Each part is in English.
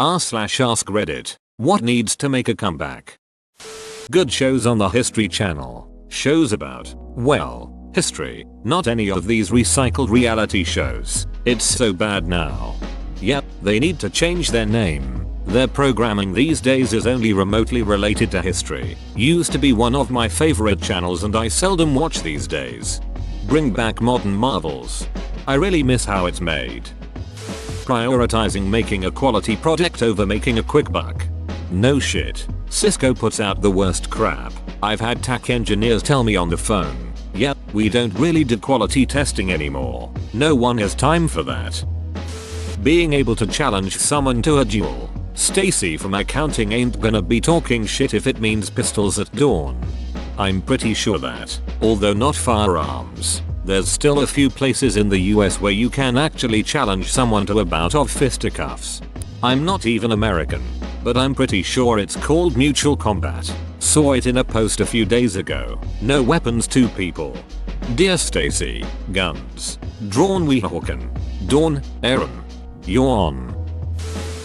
r/ask Reddit. What needs to make a comeback? Good shows on the History Channel. Shows about, well, history, not any of these recycled reality shows. It's so bad now. Yep, they need to change their name. Their programming these days is only remotely related to history. Used to be one of my favorite channels and I seldom watch these days. Bring back modern marvels. I really miss how it's made. Prioritizing making a quality product over making a quick buck. No shit. Cisco puts out the worst crap. I've had tech engineers tell me on the phone, yep, we don't really do quality testing anymore. No one has time for that. Being able to challenge someone to a duel. Stacy from accounting ain't gonna be talking shit if it means pistols at dawn. I'm pretty sure that, although not firearms, there's still a few places in the US where you can actually challenge someone to a bout of fisticuffs. I'm not even American, but I'm pretty sure it's called mutual combat. Saw it in a post a few days ago. No weapons, 2 people. Dear Stacy, guns. Drawn Weehawken. Dawn, Aaron. You're on.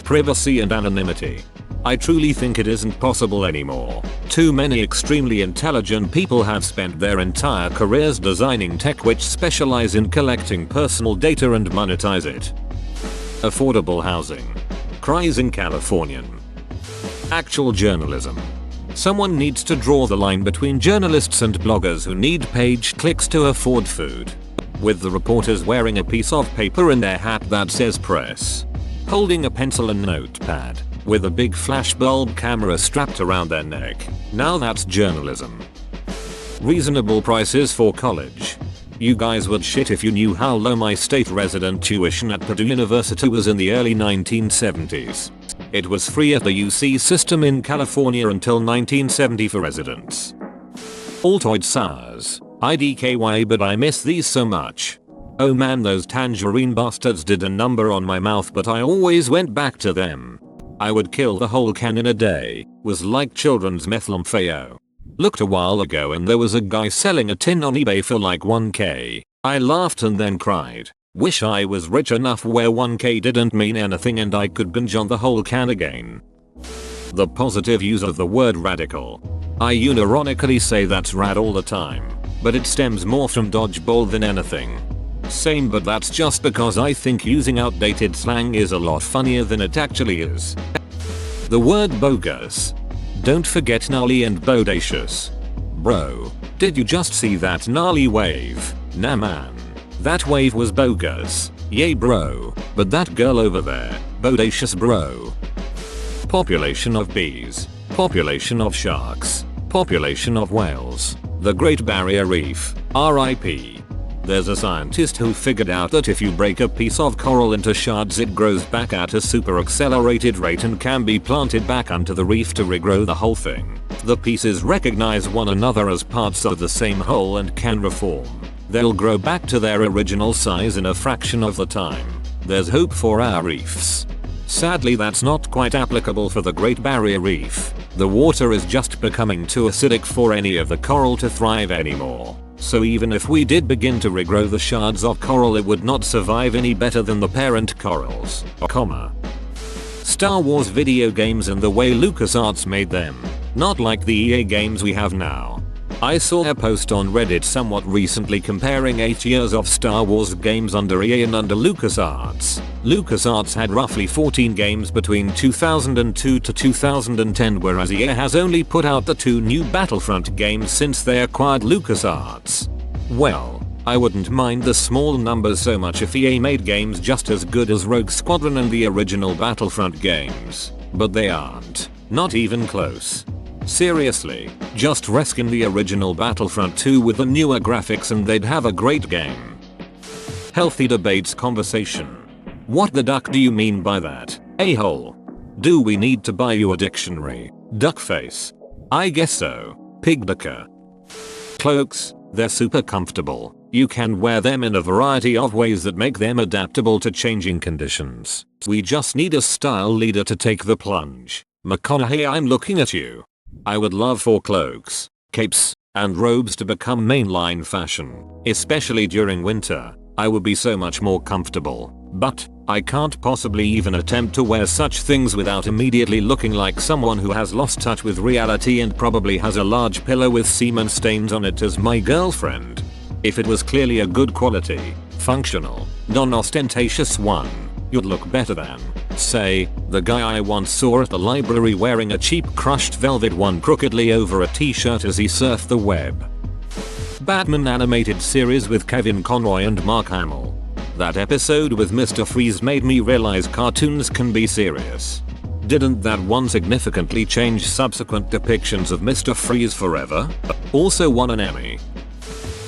Privacy and anonymity. I truly think it isn't possible anymore. Too many extremely intelligent people have spent their entire careers designing tech which specialize in collecting personal data and monetize it. Affordable housing. Cries in Californian. Actual journalism. Someone needs to draw the line between journalists and bloggers who need page clicks to afford food. With the reporters wearing a piece of paper in their hat that says press. Holding a pencil and notepad. With a big flashbulb camera strapped around their neck. Now that's journalism. Reasonable prices for college. You guys would shit if you knew how low my state resident tuition at Purdue University was in the early 1970s. It was free at the UC system in California until 1970 for residents. Altoid SARS. IDKY, but I miss these so much. Oh man, those tangerine bastards did a number on my mouth, but I always went back to them. I would kill the whole can in a day. Was like children's methylampheo. Looked a while ago and there was a guy selling a tin on eBay for like 1k. I laughed and then cried. Wish I was rich enough where 1k didn't mean anything and I could binge on the whole can again. The positive use of the word radical. I unironically say that's rad all the time, but it stems more from dodgeball than anything. Same, but that's just because I think using outdated slang is a lot funnier than it actually is. The word bogus. Don't forget gnarly and bodacious. Bro, did you just see that gnarly wave? Nah man. That wave was bogus. Yay bro. But that girl over there, bodacious bro. Population of bees. Population of sharks. Population of whales. The Great Barrier Reef. RIP. There's a scientist who figured out that if you break a piece of coral into shards it grows back at a super accelerated rate and can be planted back onto the reef to regrow the whole thing. The pieces recognize one another as parts of the same whole and can reform. They'll grow back to their original size in a fraction of the time. There's hope for our reefs. Sadly, that's not quite applicable for the Great Barrier Reef. The water is just becoming too acidic for any of the coral to thrive anymore. So even if we did begin to regrow the shards of coral, it would not survive any better than the parent corals. Star Wars video games and the way LucasArts made them. Not like the EA games we have now. I saw a post on Reddit somewhat recently comparing 8 years of Star Wars games under EA and under LucasArts. LucasArts had roughly 14 games between 2002 to 2010, whereas EA has only put out the 2 new Battlefront games since they acquired LucasArts. Well, I wouldn't mind the small numbers so much if EA made games just as good as Rogue Squadron and the original Battlefront games. But they aren't. Not even close. Seriously, just reskin the original Battlefront 2 with the newer graphics and they'd have a great game. Healthy debates conversation. What the duck do you mean by that, a-hole? Do we need to buy you a dictionary, duckface? I guess so, pig ducker. Cloaks, they're super comfortable. You can wear them in a variety of ways that make them adaptable to changing conditions. We just need a style leader to take the plunge. McConaughey, I'm looking at you. I would love for cloaks, capes, and robes to become mainline fashion, especially during winter. I would be so much more comfortable. But I can't possibly even attempt to wear such things without immediately looking like someone who has lost touch with reality and probably has a large pillow with semen stains on it as my girlfriend. If it was clearly a good quality, functional, non-ostentatious one, you'd look better than, say, the guy I once saw at the library wearing a cheap crushed velvet one crookedly over a t-shirt as he surfed the web. Batman animated series with Kevin Conroy and Mark Hamill. That episode with Mr. Freeze made me realize cartoons can be serious. Didn't that one significantly change subsequent depictions of Mr. Freeze forever? Also won an Emmy.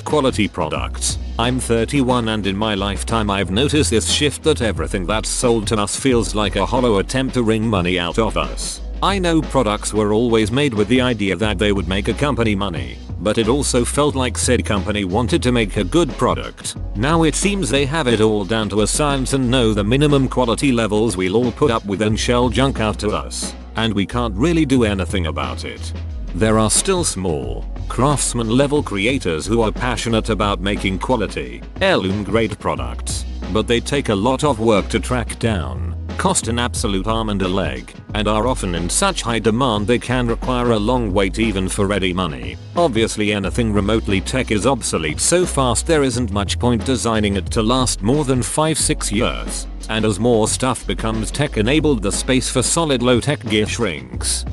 Quality products. I'm 31 and in my lifetime I've noticed this shift that everything that's sold to us feels like a hollow attempt to wring money out of us. I know products were always made with the idea that they would make a company money, but it also felt like said company wanted to make a good product. Now it seems they have it all down to a science and know the minimum quality levels we'll all put up with and shell junk out to us, and we can't really do anything about it. There are still small, craftsman level creators who are passionate about making quality, heirloom grade products, but they take a lot of work to track down, cost an absolute arm and a leg, and are often in such high demand they can require a long wait even for ready money. Obviously anything remotely tech is obsolete so fast there isn't much point designing it to last more than 5-6 years, and as more stuff becomes tech enabled the space for solid low tech gear shrinks.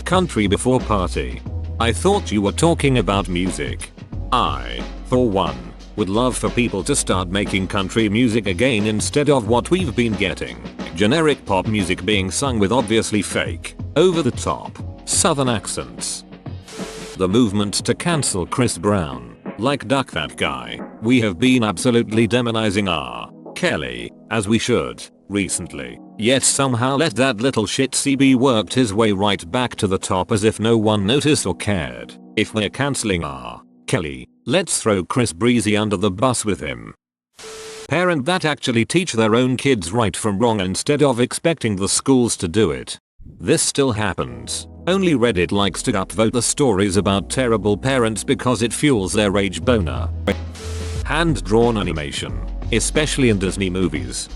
Country before party. I thought you were talking about music. I, for one, would love for people to start making country music again instead of what we've been getting. Generic pop music being sung with obviously fake, over-the-top, southern accents. The movement to cancel Chris Brown, like duck that guy. We have been absolutely demonizing R. Kelly, as we should, recently. Yet somehow let that little shit CB worked his way right back to the top as if no one noticed or cared. If we're cancelling R. Kelly, let's throw Chris Breezy under the bus with him. Parent that actually teach their own kids right from wrong instead of expecting the schools to do it. This still happens. Only Reddit likes to upvote the stories about terrible parents because it fuels their rage boner. Hand-drawn animation, especially in Disney movies.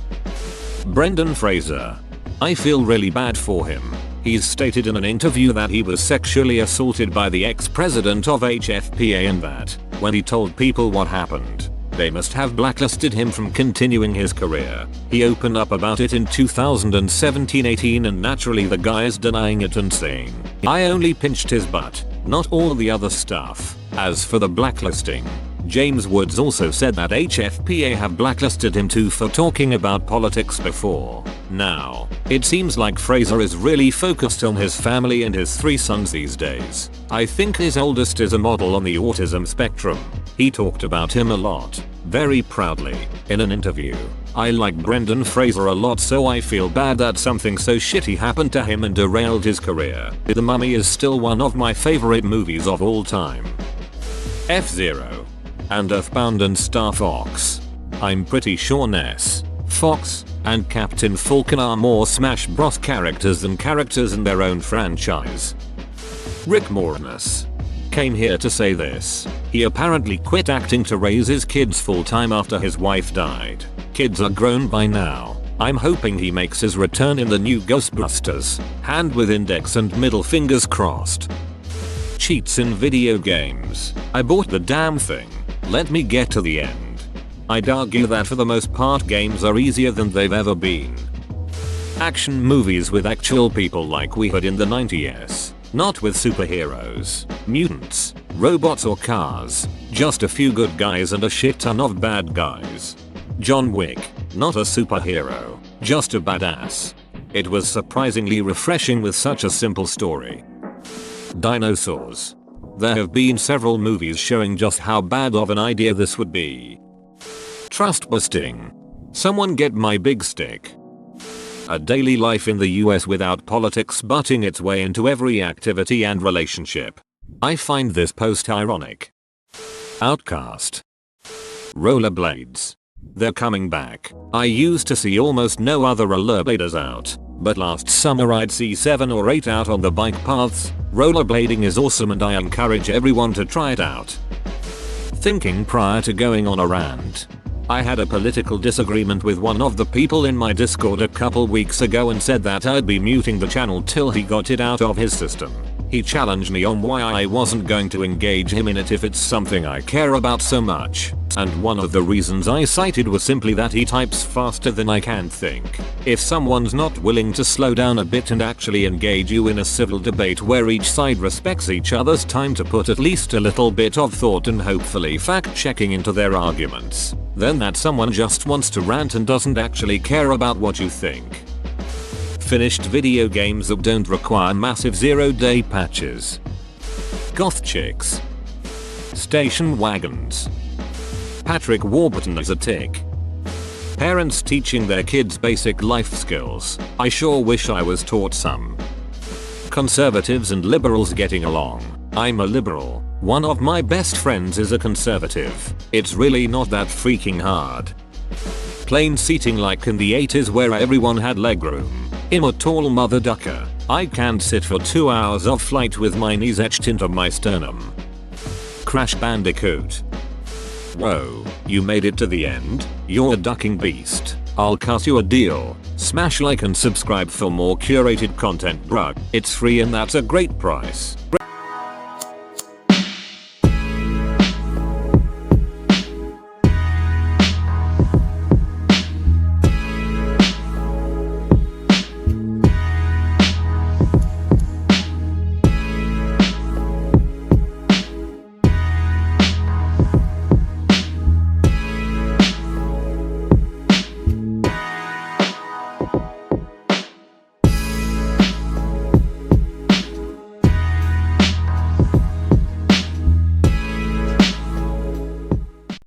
Brendan Fraser. I feel really bad for him. He's stated in an interview that he was sexually assaulted by the ex-president of HFPA and that, when he told people what happened, they must have blacklisted him from continuing his career. He opened up about it in 2017-18 and naturally the guy is denying it and saying, I only pinched his butt, not all the other stuff. As for the blacklisting, James Woods also said that HFPA have blacklisted him too for talking about politics before. Now, it seems like Fraser is really focused on his family and his 3 sons these days. I think his oldest is a model on the autism spectrum. He talked about him a lot, very proudly, in an interview. I like Brendan Fraser a lot so I feel bad that something so shitty happened to him and derailed his career. The Mummy is still one of my favorite movies of all time. F-Zero. And Earthbound and Star Fox. I'm pretty sure Ness, Fox, and Captain Falcon are more Smash Bros characters than characters in their own franchise. Rick Moranis came here to say this. He apparently quit acting to raise his kids full time after his wife died. Kids are grown by now. I'm hoping he makes his return in the new Ghostbusters. Hand with index and middle fingers crossed. Cheats in video games. I bought the damn thing. Let me get to the end. I'd argue that for the most part games are easier than they've ever been. Action movies with actual people like we had in the 90s. Not with superheroes, mutants, robots or cars. Just a few good guys and a shit ton of bad guys. John Wick. Not a superhero, just a badass. It was surprisingly refreshing with such a simple story. Dinosaurs. There have been several movies showing just how bad of an idea this would be. Trust busting. Someone get my big stick. A daily life in the US without politics butting its way into every activity and relationship. I find this post ironic. Outcast. Rollerblades. They're coming back. I used to see almost no other rollerbladers out, but last summer I'd see 7 or 8 out on the bike paths. Rollerblading is awesome and I encourage everyone to try it out. Thinking prior to going on a rant. I had a political disagreement with one of the people in my Discord a couple weeks ago and said that I'd be muting the channel till he got it out of his system. He challenged me on why I wasn't going to engage him in it if it's something I care about so much. And one of the reasons I cited was simply that he types faster than I can think. If someone's not willing to slow down a bit and actually engage you in a civil debate where each side respects each other's time to put at least a little bit of thought and hopefully fact checking into their arguments, then that someone just wants to rant and doesn't actually care about what you think. Finished video games that don't require massive 0-day patches. Goth chicks. Station wagons. Patrick Warburton is a tick. Parents teaching their kids basic life skills. I sure wish I was taught some. Conservatives and liberals getting along. I'm a liberal. One of my best friends is a conservative. It's really not that freaking hard. Plane seating like in the 80s where everyone had legroom. I'm a tall mother ducker. I can't sit for 2 hours of flight with my knees etched into my sternum. Crash Bandicoot. Whoa, you made it to the end? You're a ducking beast. I'll cut you a deal. Smash like and subscribe for more curated content, bruh. It's free and that's a great price.